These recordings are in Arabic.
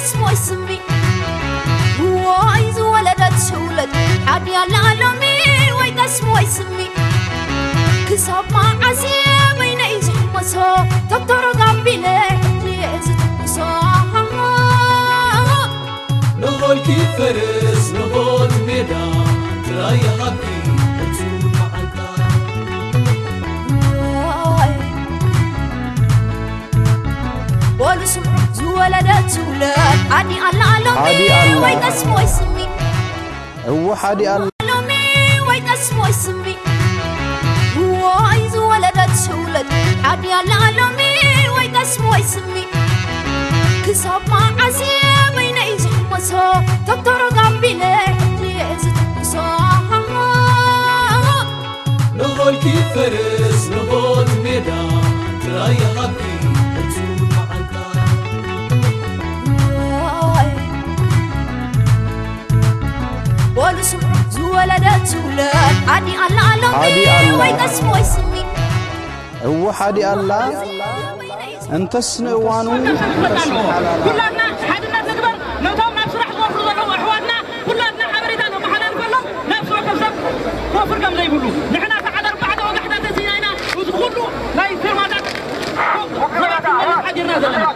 اسمه يسمي وايز ولدت شولد عادي العالمي ويد اسمه يسمي كسب مع عزيز بين يزح مسا دكتور قبيله ليزت مسا نقول كيف فرس نقول ميدان تراي حقي تسوق معك والاسم زولدت زولد عادي العالمي ويد اسمه يسمي هو حادي العالمي ويد اسمه يسمي وايز ولدت شولد عادي العالمي ويد اسمه يسمي كسب مع عزيز بين يزح مسا دكتور قبيله ليزت مسا نقول كيف فرس نقول ميدان تراي حقي تسوق معك والاسم زولدت زولد عادي العالمي ويد اسمه يسمي هو حادي الله انت سنوانو كلنا حدنا تكبر لو توم نفسرح نوفر له احوالنا كلنا حبريتنا وحنا نقول نفس وكسب وفر كم زي يقولوا نحن فعل 4 وحده تزينينا وتقولوا لا يصير ما دك حجرنا زلنا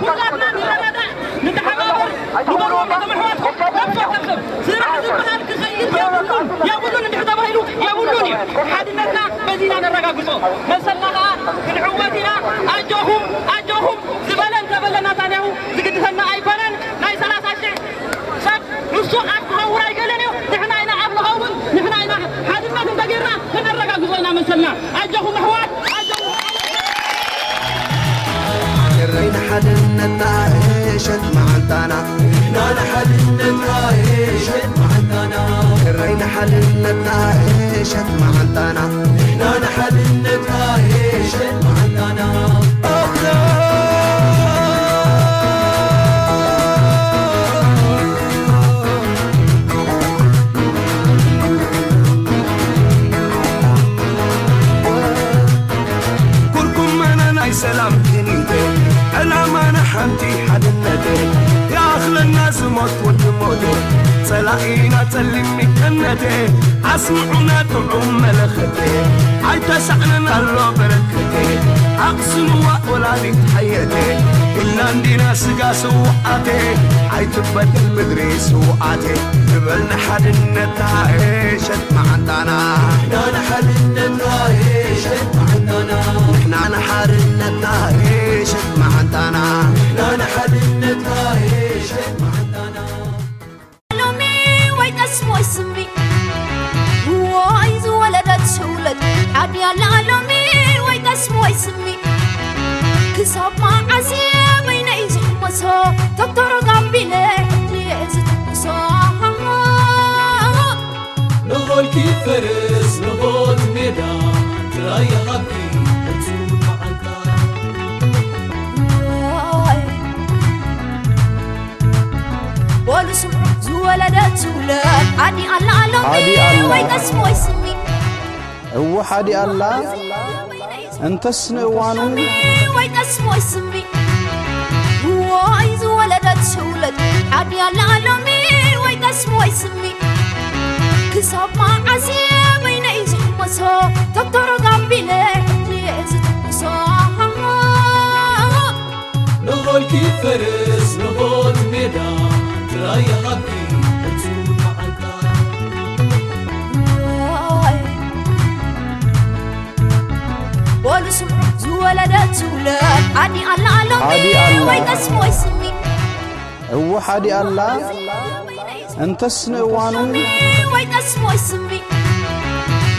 كلنا نردا نتحابر نقول ما محواتكم نفس وكسب سير حزب حالك خير يا بولون نحتبه له يا بولوني حدنا بزينا نرغاغصو مسلنا كنعوتنا أجوهم زبالن تبلنا تانيو زقدتنا أيبرن ناي 30 شيء سب نصو أفها وراي قالنيو نحنا هنا أبلغون نحنا هنا حادثنا تنتقرنا نرجع قصينا مسلنا أجوهم حوات أجوهم الرين حدنا عيشت معتنا نانا حدنا عيشت معتنا الرين حدنا عيشت معتنا نانا حدنا عيشت معتنا سلام كنيتي أنا ما نحنتي حد الندي يا أخل الناس موت والموت سلاقينا تلمي كنتي أسمعنا طعم ملختي عيت سعننا الله بركتي أقسموا ولادي حياتي إلا عندنا سقا سوقاتي عيت بدل مدري سوقاتي قبلنا حد النتاعيشت معتنا نانا حد النتاعيشت معتنا نحن حارنا عيشت معتنا نانا حدنا عيشت معتنا العالمي ويد اسمه يسمي وايز ولدت شولد عادي العالمي ويد اسمه يسمي كسب مع عزيز بين يزح مسا دكتور قبيله ليزت مسا نقول كيف فرس نقول ميدان تراي حقي تسوق معك والاسم زولدت زولد عادي العالمي ويد اسمه يسمي هو حادي الله انت سنوانو ويد اسمه يسمي وايز ولدت شولد عادي العالمي ويد اسمه يسمي كسب مع عزيز بين يزح مسا دكتور قبيله ليزت مسا نقول كيف فرس نقول ميدان تراي حقي تسوق معك والاسم زولدت زولد عادي العالمي ويد اسمه يسمي هو حادي الله انت سنوانو ويد اسمه يسمي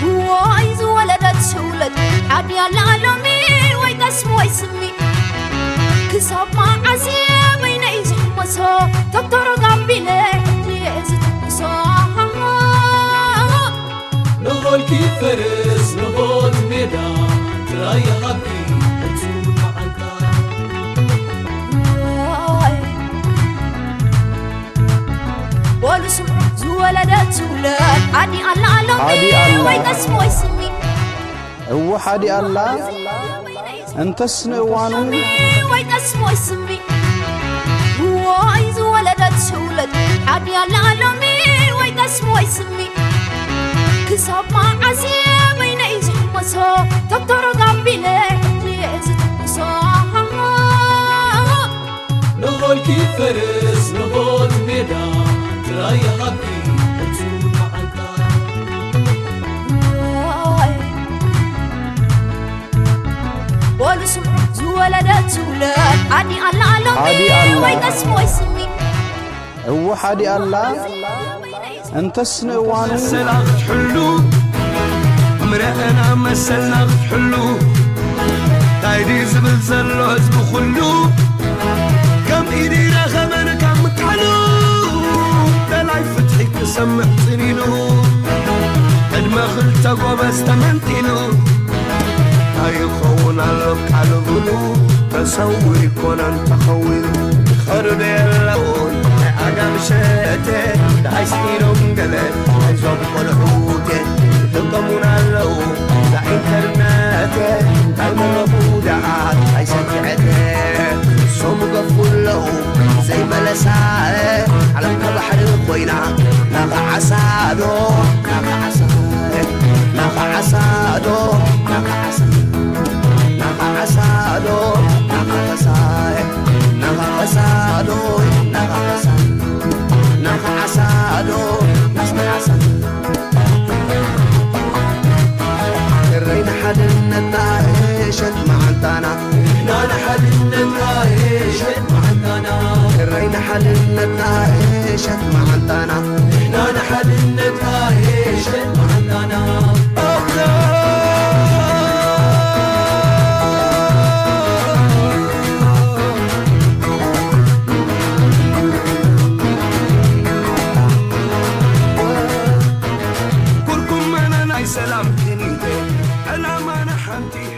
وايز ولدت شولد عادي العالمي ويد اسمه يسمي كسب مع عزيز بين يزح مسا دكتور قبيله ليزت مسا نقول كيف فرس نقول ميدان تراي حقي تسوق معك والاسم زولدت زولد عادي العالمي ويد اسمه يسمي هو حادي الله انت سنوانو ويد اسمه يسمي كيفرس نهون ميدا تراي حبي أنتو معانكا ولسم زولدت زولد عادي الله علمي ويقسمو يسمي هو حادي الله انت سنوانو سلاغ تحلو مرأنا مسلاغ تحلو تايدي زبل زلو هزبو خلو كم إيدي رغمنا كم متحلو دلاي فتحي كسمع سنينو قدما خلتا قوبس تمنتينو هاي خون علوك على ظلو تصوري كونان تخويل خرب اللون أقام شاتي دعي سنينو مقلت عزوب قلعوتي تلقمون علو دا إنترناتي المرفو دعات عي سجعتي صوم قفول له زي ما لساعي على بحر الخوينة ناقع عسادو ناقع عسادو ناقع عسادو ناقع عسادو ناقع عسادو ناقع عسادو ناقع عسادو ناقع عسادو ناقع عسادو ناقع عسادو الرين حد النتايشت معندنا إحنا نحل النتايشت معندنا الرين حد النتايشت معندنا إحنا نحل النتايشت معندنا كلكم أنا ناي سلام تنيتي أنا ما نحنتي